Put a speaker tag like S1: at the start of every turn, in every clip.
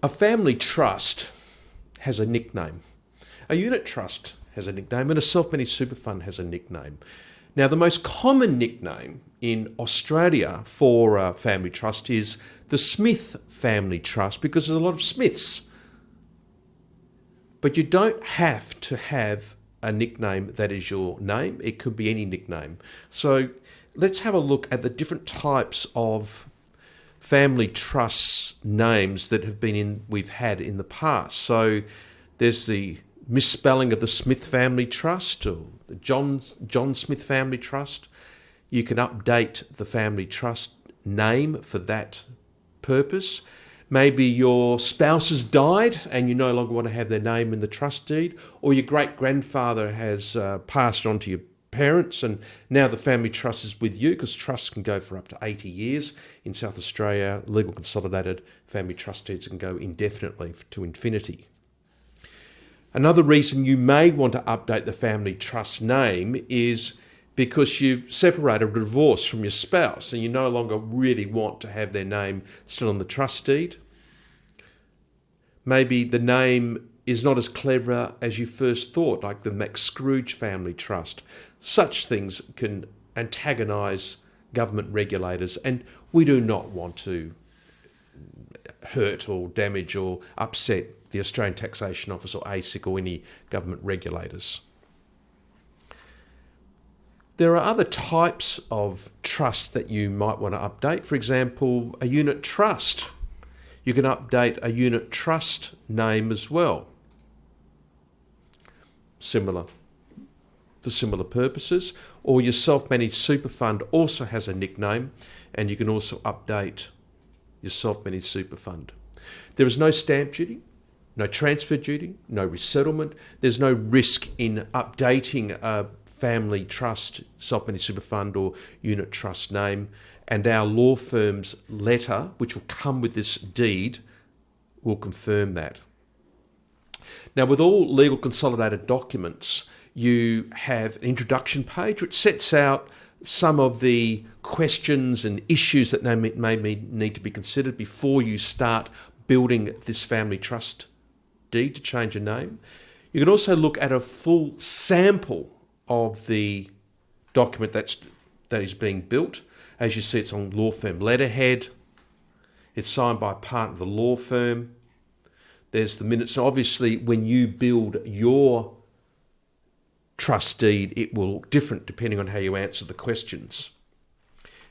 S1: A family trust has a nickname. A unit trust has a nickname, and a self-managed super fund has a nickname. Now, the most common nickname in Australia for a family trust is the Smitth Family Trust, because there's a lot of Smiths. But you don't have to have a nickname that is your name. It could be any nickname. So let's have a look at the different types of family trusts names that we've had in the past. So there's the misspelling of the Smitth Family Trust, or the John Smith Family Trust. You can update the family trust name for that purpose. Maybe your spouse has died and you no longer want to have their name in the trust deed, or your great-grandfather has passed on to your parents and now the family trust is with you, because trusts can go for up to 80 years. In South Australia, legal consolidated family trust deeds can go indefinitely to infinity. Another reason you may want to update the family trust name is because you've separated or divorced from your spouse and you no longer really want to have their name still on the trust deed. Maybe the name is not as clever as you first thought, like the Scrooge Family Trust. Such things can antagonise government regulators, and we do not want to hurt or damage or upset the Australian Taxation Office or ASIC or any government regulators. There are other types of trusts that you might want to update. For example, a unit trust. You can update a unit trust name as well. Similar, for similar purposes. Or your self-managed super fund also has a nickname, and you can also update your self-managed super fund. There is no stamp duty, no transfer duty, no resettlement. There's no risk in updating a family trust, self-managed super fund or unit trust name, and our law firm's letter, which will come with this deed, will confirm that. Now, with all legal consolidated documents, you have an introduction page which sets out some of the questions and issues that may need to be considered before you start building this family trust deed to change a name. You can also look at a full sample of the document that is being built. As you see, it's on law firm letterhead. It's signed by a partner of the law firm. There's the minutes. And obviously, when you build your trust deed, it will look different depending on how you answer the questions.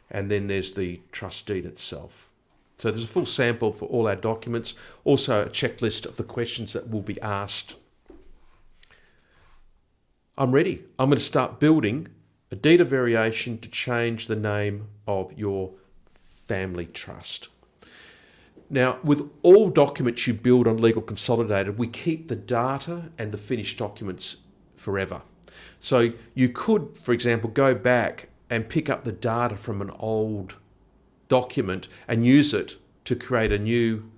S1: And then there's the trust deed itself. So there's a full sample for all our documents, also a checklist of the questions that will be asked. I'm ready. I'm going to start building a deed of variation to change the name of your family trust. Now, with all documents you build on Legal Consolidated, we keep the data and the finished documents forever. So you could, for example, go back and pick up the data from an old document and use it to create a new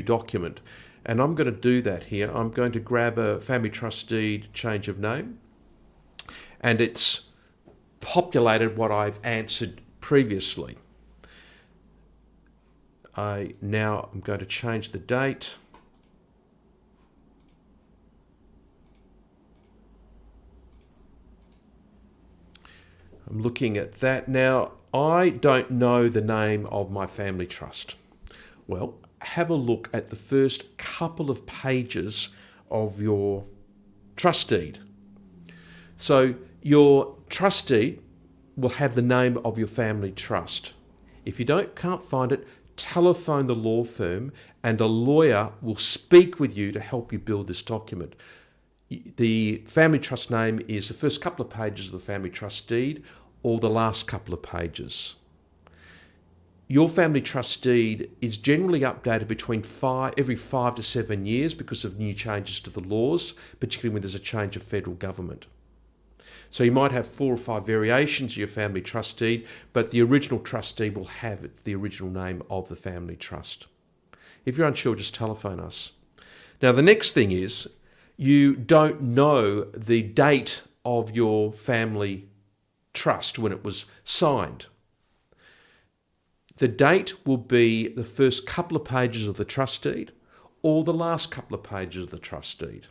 S1: document. And I'm going to do that here. I'm going to grab a family trust deed change of name, and it's populated what I've answered previously. I'm going to change the date. I'm looking at that. Now, I don't know the name of my family trust. Well, have a look at the first couple of pages of your trust deed. So your trust deed will have the name of your family trust. If you can't find it, telephone the law firm and a lawyer will speak with you to help you build this document. The family trust name is the first couple of pages of the family trust deed or the last couple of pages. Your family trust deed is generally updated every 5 to 7 years because of new changes to the laws, particularly when there's a change of federal government. So you might have 4 or 5 variations of your family trust deed, but the original trust deed will have the original name of the family trust. If you're unsure, just telephone us. Now, the next thing is you don't know the date of your family trust when it was signed. The date will be the first couple of pages of the trust deed or the last couple of pages of the trust deed.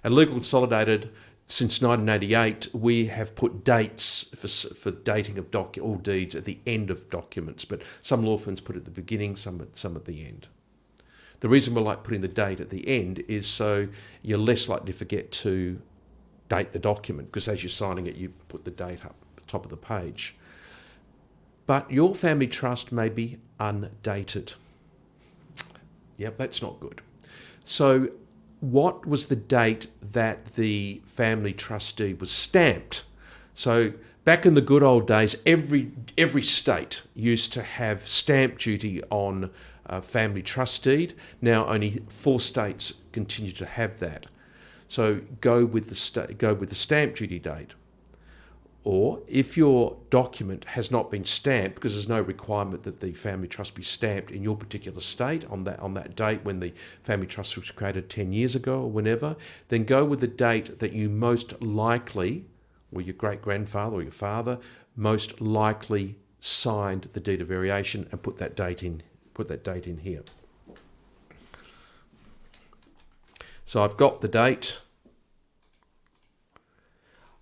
S1: At Legal Consolidated, since 1988, we have put dates for dating of all deeds at the end of documents, but some law firms put it at the beginning, some at the end. The reason we like putting the date at the end is so you're less likely to forget to date the document, because as you're signing it, you put the date up at the top of the page. But your family trust may be undated. Yep, that's not good. So what was the date that the family trustee was stamped? So back in the good old days, every state used to have stamp duty on a family trust deed. Now only 4 states continue to have that. So go with the stamp duty date. Or if your document has not been stamped, because there's no requirement that the family trust be stamped in your particular state on that date when the family trust was created 10 years ago or whenever, then go with the date that you most likely, or your great-grandfather or your father, most likely signed the deed of variation, and put that date in here. So I've got the date.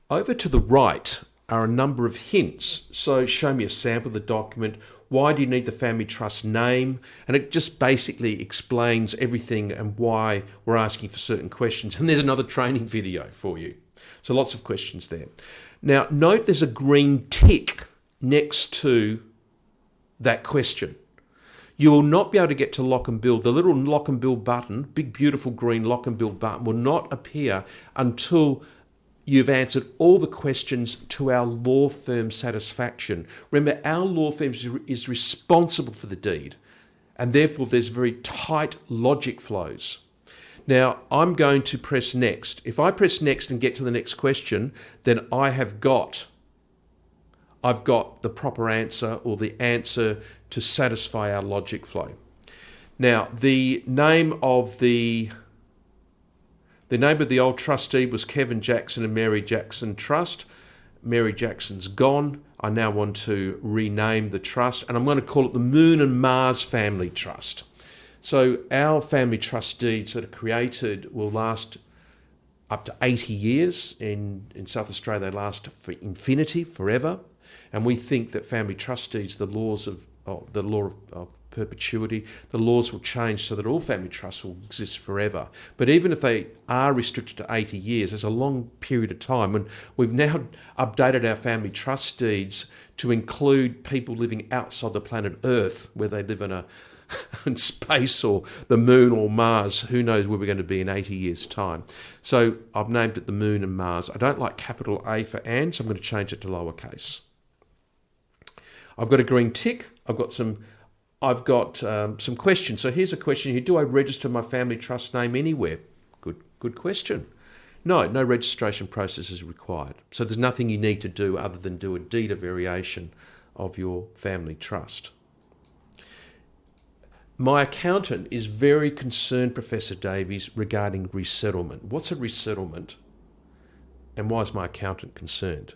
S1: Over to the right are a number of hints. So show me a sample of the document. Why do you need the family trust name? And it just basically explains everything and why we're asking for certain questions. And there's another training video for you. So lots of questions there. Now note there's a green tick next to that question. You will not be able to get to lock and build. The little lock and build button, big beautiful green lock and build button, will not appear until you've answered all the questions to our law firm satisfaction. Remember, our law firm is responsible for the deed, and therefore there's very tight logic flows. Now, I'm going to press next. If I press next and get to the next question, then I've got the proper answer, or the answer to satisfy our logic flow. Now, the name of the old trustee was Kevin Jackson and Mary Jackson Trust. Mary Jackson's gone. I now want to rename the trust, and I'm going to call it the Moon and Mars Family Trust. So our family trust deeds that are created will last up to 80 years. In South Australia, they last for infinity, forever. And we think that family trust deeds, the law of perpetuity, the laws will change so that all family trusts will exist forever. But even if they are restricted to 80 years, there's a long period of time. And we've now updated our family trust deeds to include people living outside the planet Earth, where they live in space or the moon or Mars. Who knows where we're going to be in 80 years' time. So I've named it the Moon and Mars. I don't like capital A for Anne, so I'm going to change it to lowercase. I've got a green tick. I've got some questions. So here's a question here. Do I register my family trust name anywhere? Good question. No registration process is required. So there's nothing you need to do other than do a deed of variation of your family trust. My accountant is very concerned, Professor Davies, regarding resettlement. What's a resettlement? And why is my accountant concerned?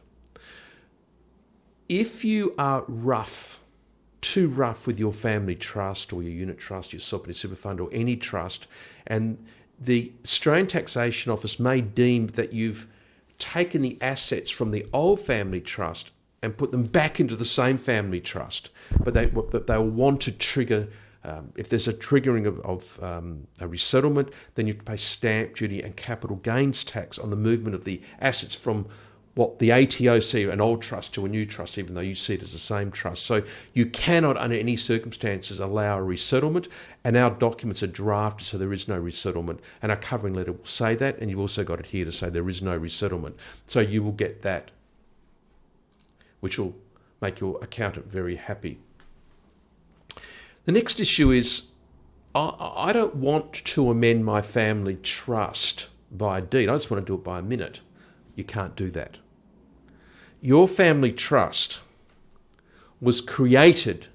S1: If you are too rough with your family trust or your unit trust, your self-managed super fund or any trust, and the Australian Taxation Office may deem that you've taken the assets from the old family trust and put them back into the same family trust, but they'll want to trigger, if there's a triggering of a resettlement, then you have to pay stamp duty and capital gains tax on the movement of the assets from what the ATO see an old trust to a new trust, even though you see it as the same trust. So you cannot, under any circumstances, allow a resettlement, and our documents are drafted so there is no resettlement, and our covering letter will say that, and you've also got it here to say there is no resettlement. So you will get that, which will make your accountant very happy. The next issue is, I don't want to amend my family trust by a deed. I just want to do it by a minute. You can't do that. Your family trust was created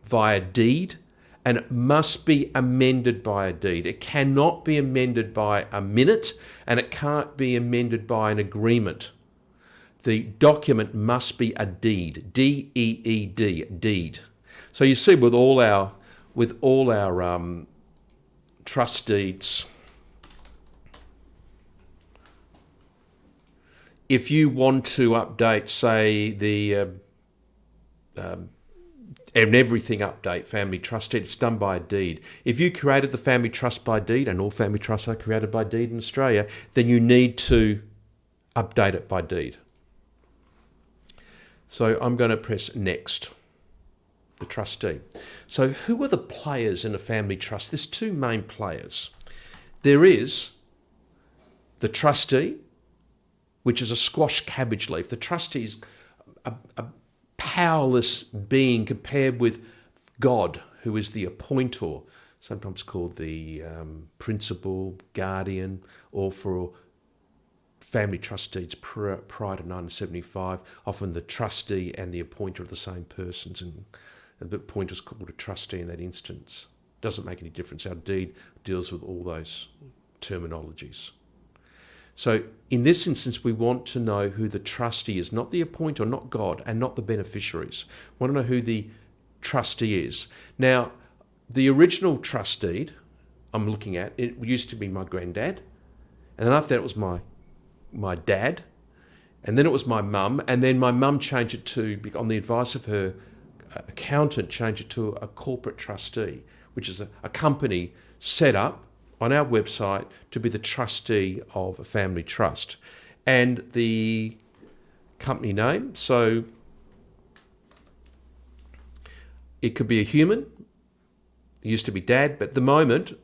S1: via deed, and it must be amended by a deed. It cannot be amended by a minute, and it can't be amended by an agreement. the document must be a deed, D-E-E-D, deed. So you see with all our trust deeds, if you want to update, say, the and everything update family trust deed, it's done by a deed. If you created the family trust by deed, and all family trusts are created by deed in Australia, then you need to update it by deed. So I'm going to press next, the trustee. So who are the players in a family trust? There's two main players. There is the trustee, which is a squash cabbage leaf. The trustee is a powerless being compared with God, who is the appointer, sometimes called the principal, guardian, or for family trust deeds prior to 1975, often the trustee and the appointer are the same persons, and the appointer is called a trustee in that instance. Doesn't make any difference. Our deed deals with all those terminologies. So in this instance, we want to know who the trustee is, not the appointer, not God, and not the beneficiaries. We want to know who the trustee is. Now, the original trust deed I'm looking at, it used to be my granddad, and then after that it was my dad, and then it was my mum, and then my mum changed it to, on the advice of her accountant, changed it to a corporate trustee, which is a company set up on our website to be the trustee of a family trust. And the company name, so it could be a human, it used to be Dad, but at the moment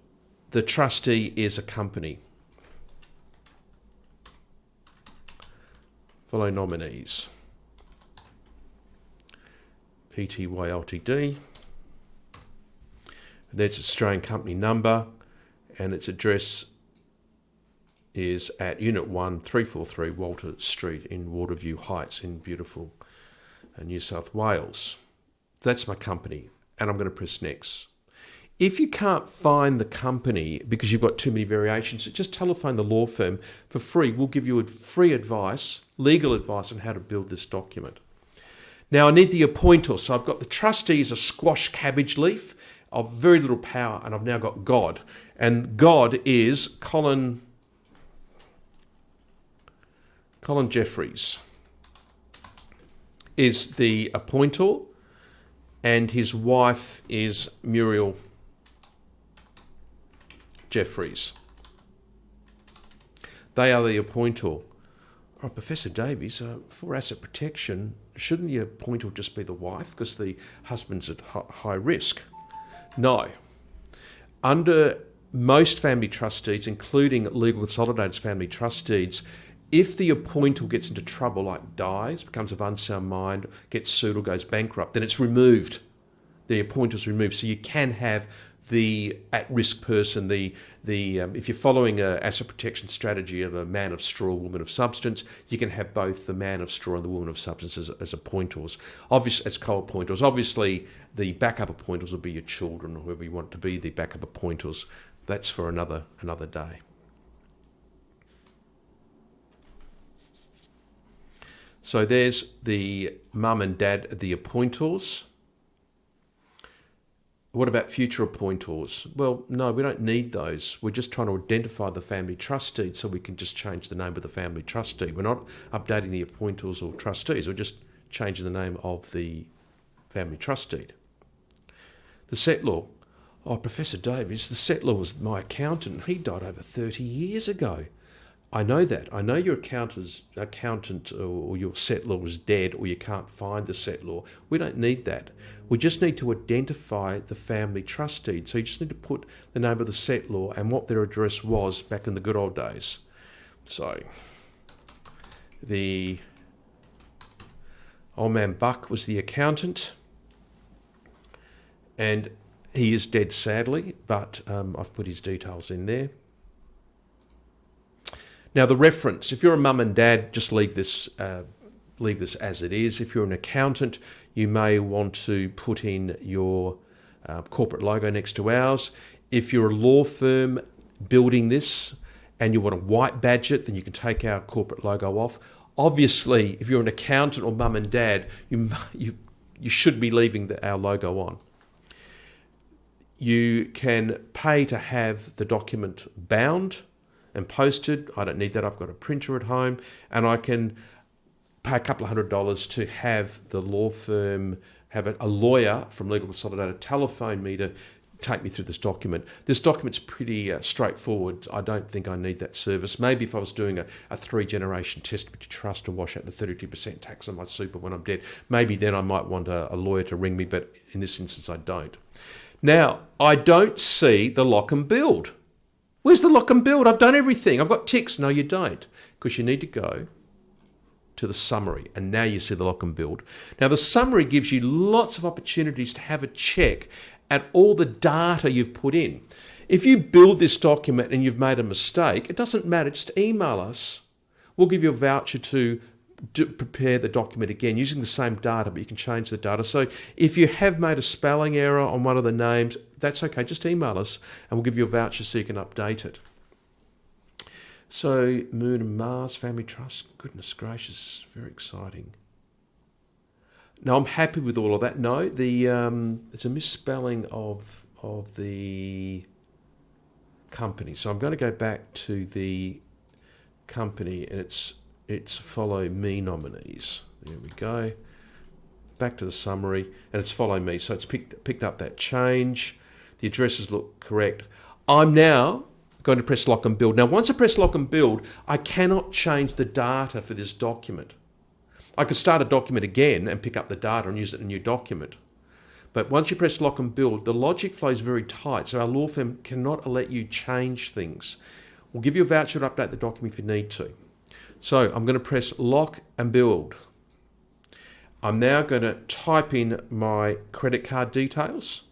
S1: the trustee is a company. Follow nominees. Pty Ltd. That's Australian company number, and its address is at Unit 1, 343 Walter Street in Waterview Heights in beautiful New South Wales. That's my company, and I'm going to press next. If you can't find the company because you've got too many variations, just telephone the law firm for free. We'll give you free advice, legal advice on how to build this document. Now I need the appointer. So I've got the trustee as a squash cabbage leaf of very little power, and I've now got God. And God is Colin Jeffries is the appointer, and his wife is Muriel Jeffries. They are the appointer. Oh, Professor Davies, for asset protection, shouldn't the appointer just be the wife because the husband's at high risk? No. Under most family trust deeds, including Legal Consolidated's family trust deeds, if the appointer gets into trouble, like dies, becomes of unsound mind, gets sued or goes bankrupt, then it's removed. The appointer's removed. So you can have the at-risk person, if you're following an asset protection strategy of a man of straw, woman of substance, you can have both the man of straw and the woman of substance as appointers, obviously as co-appointers. Obviously, the backup appointers will be your children or whoever you want to be the backup appointers. That's for another day. So there's the mum and dad, the appointers. What about future appointers? Well, no, we don't need those. We're just trying to identify the family trust deed so we can just change the name of the family trust deed. We're not updating the appointers or trustees. We're just changing the name of the family trust deed. The settlor. Oh, Professor Davies, the settlor was my accountant. He died over 30 years ago. I know that. I know your accountant or your settlor was dead, or you can't find the settlor. We don't need that. We just need to identify the family trust deed. So you just need to put the name of the settlor and what their address was back in the good old days. So the old man Buck was the accountant, and he is dead sadly, but I've put his details in there. Now the reference, if you're a mum and dad, just leave this as it is. If you're an accountant, you may want to put in your corporate logo next to ours. If you're a law firm building this and you want to white badge it, then you can take our corporate logo off. Obviously, if you're an accountant or mum and dad, you should be leaving our logo on. You can pay to have the document bound and posted. I don't need that. I've got a printer at home, and I can pay a couple of $100 to have the law firm, have a lawyer from Legal Consolidated telephone me to take me through this document. This document's pretty straightforward. I don't think I need that service. Maybe if I was doing a 3-generation testament trust to wash out the 32% tax on my super when I'm dead, maybe then I might want a lawyer to ring me, but in this instance I don't. Now, I don't see the lock and build. Where's the lock and build? I've done everything. I've got ticks. No, you don't, because you need to go to the summary, and now you see the lock and build. Now, the summary gives you lots of opportunities to have a check at all the data you've put in. If you build this document and you've made a mistake, it doesn't matter. Just email us. We'll give you a voucher to prepare the document again using the same data, but you can change the data. So if you have made a spelling error on one of the names, that's okay. Just email us and we'll give you a voucher so you can update it. So Moon and Mars Family Trust, goodness gracious, very exciting. Now I'm happy with all of that. No, it's a misspelling of the company. So I'm going to go back to the company, and it's Follow Me nominees. There we go. Back to the summary, and it's Follow Me. So it's picked up that change. The addresses look correct. I'm now going to press lock and build. Now, once I press lock and build, I cannot change the data for this document. I could start a document again and pick up the data and use it in a new document. But once you press lock and build, the logic flow is very tight, so our law firm cannot let you change things. We'll give you a voucher to update the document if you need to. So I'm going to press lock and build. I'm now going to type in my credit card details.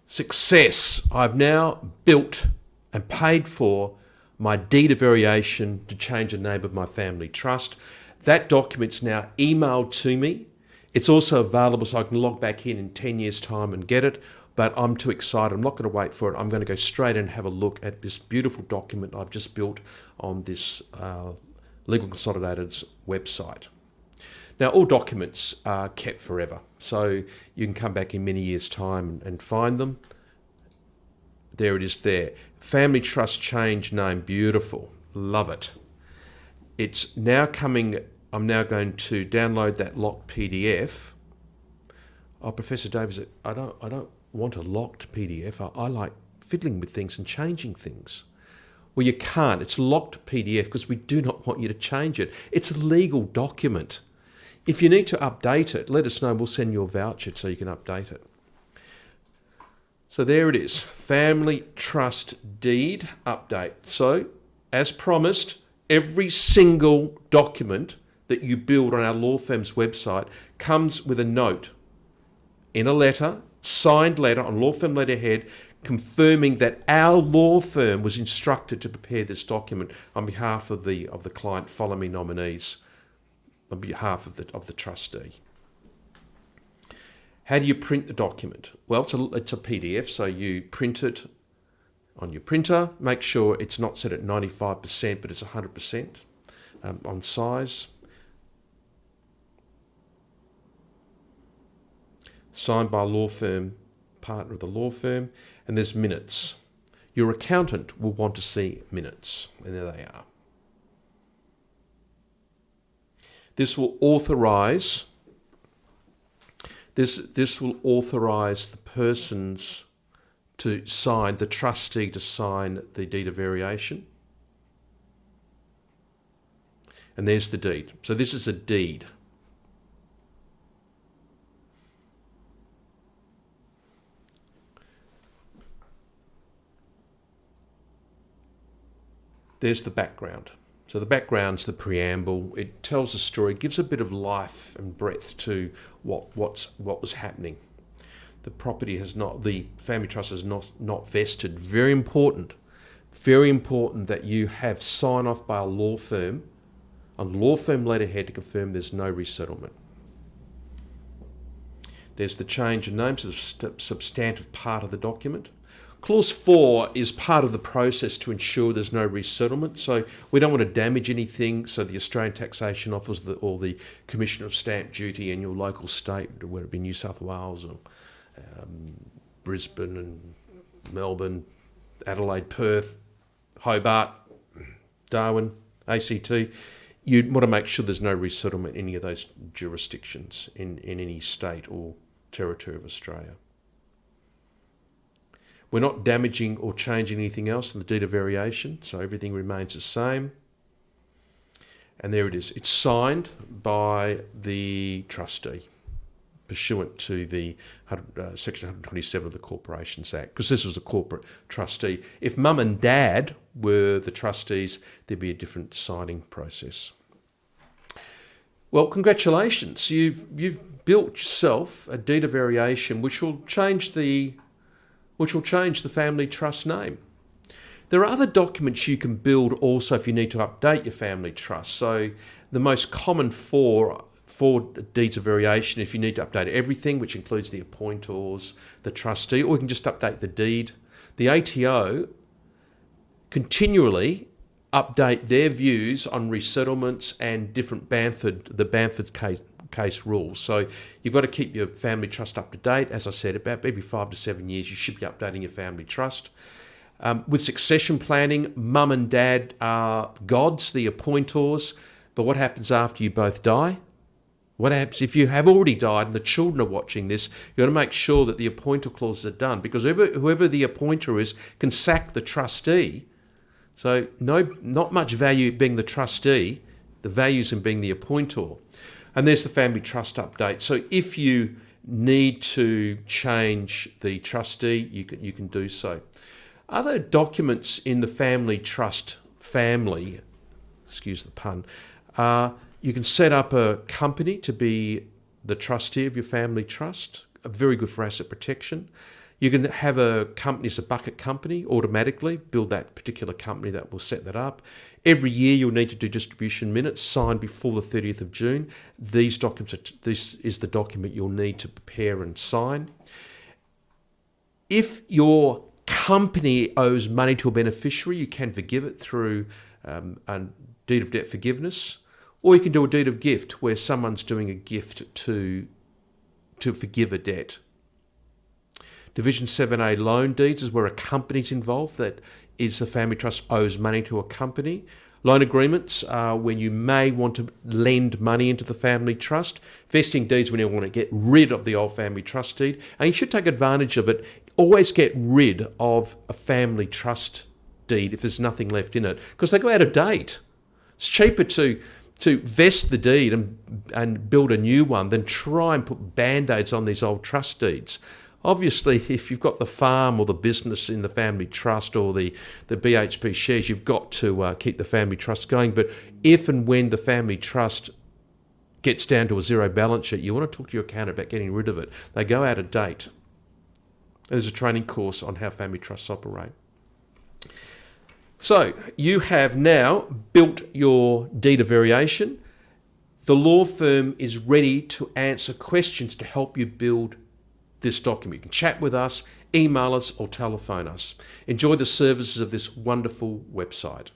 S1: Success! I've now built and paid for my deed of variation to change the name of my family trust. That document's now emailed to me. It's also available so I can log back in 10 years' time and get it, but I'm too excited. I'm not going to wait for it. I'm going to go straight in and have a look at this beautiful document I've just built on this Legal Consolidated's website. Now, all documents are kept forever, so you can come back in many years' time and find them. There it is there. Family Trust change name, beautiful. Love it. It's now coming. I'm now going to download that locked PDF. Oh, Professor Davis, I don't want a locked PDF. I like fiddling with things and changing things. Well, you can't. It's locked PDF because we do not want you to change it. It's a legal document. If you need to update it, let us know. We'll send you a voucher so you can update it. So there it is, Family Trust Deed Update. So, as promised, every single document that you build on our law firm's website comes with a note in a letter, signed letter on law firm letterhead, confirming that our law firm was instructed to prepare this document on behalf of the client, Follow Me nominees, on behalf of the trustee. How do you print the document? Well, it's a PDF, so you print it on your printer. Make sure it's not set at 95%, but it's 100% on size. Signed by a law firm, partner of the law firm, and there's minutes. Your accountant will want to see minutes, and there they are. This will authorise. This will authorise the persons to sign, the trustee to sign the deed of variation. And there's the deed. So this is a deed. There's the background. So the background's the preamble. It tells a story, gives a bit of life and breadth to what was happening. The property has not, the family trust has not vested. Very important that you have sign off by a law firm on law firm letterhead to confirm there's no resettlement. There's the change of name, so the substantive part of the document. Clause 4 is part of the process to ensure there's no resettlement. So we don't want to damage anything. So the Australian Taxation Office or the Commissioner of Stamp Duty in your local state, whether it be New South Wales or Brisbane and Melbourne, Adelaide, Perth, Hobart, Darwin, ACT, you want to make sure there's no resettlement in any of those jurisdictions in any state or territory of Australia. We're not damaging or changing anything else in the deed of variation, so everything remains the same. And there it is. It's signed by the trustee, pursuant to the Section 127 of the Corporations Act, because this was a corporate trustee. If mum and dad were the trustees, there'd be a different signing process. Well, congratulations. You've built yourself a deed of variation which will change the family trust name. There are other documents you can build also if you need to update your family trust. So the most common for deeds of variation, if you need to update everything, which includes the appointors, the trustee, or you can just update the deed. The ATO continually update their views on resettlements and different the Bamford case rules. So you've got to keep your family trust up to date. As I said, about every 5 to 7 years, you should be updating your family trust. With succession planning, mum and dad are gods, the appointors. But what happens after you both die? What happens if you have already died and the children are watching this? You've got to make sure that the appointer clauses are done, because whoever the appointer is can sack the trustee. So not much value being the trustee, the value's in being the appointer. And there's the family trust update. So if you need to change the trustee, you can do so. Other documents in the family trust family, excuse the pun, you can set up a company to be the trustee of your family trust, very good for asset protection. You can have a company as a bucket company automatically, build that particular company that will set that up. Every year you'll need to do distribution minutes signed before the 30th of June. This is the document you'll need to prepare and sign. If your company owes money to a beneficiary, you can forgive it through a deed of debt forgiveness, or you can do a deed of gift where someone's doing a gift to forgive a debt. Division 7A loan deeds is where a company's involved, that is the family trust owes money to a company. Loan agreements are when you may want to lend money into the family trust. Vesting deeds when you want to get rid of the old family trust deed. And you should take advantage of it. Always get rid of a family trust deed if there's nothing left in it, because they go out of date. It's cheaper to vest the deed and build a new one than try and put band-aids on these old trust deeds. Obviously, if you've got the farm or the business in the family trust or the BHP shares, you've got to keep the family trust going. But if and when the family trust gets down to a zero balance sheet, you want to talk to your accountant about getting rid of it. They go out of date. There's a training course on how family trusts operate. So you have now built your deed of variation. The law firm is ready to answer questions to help you build this document. You can chat with us, email us, or telephone us. Enjoy the services of this wonderful website.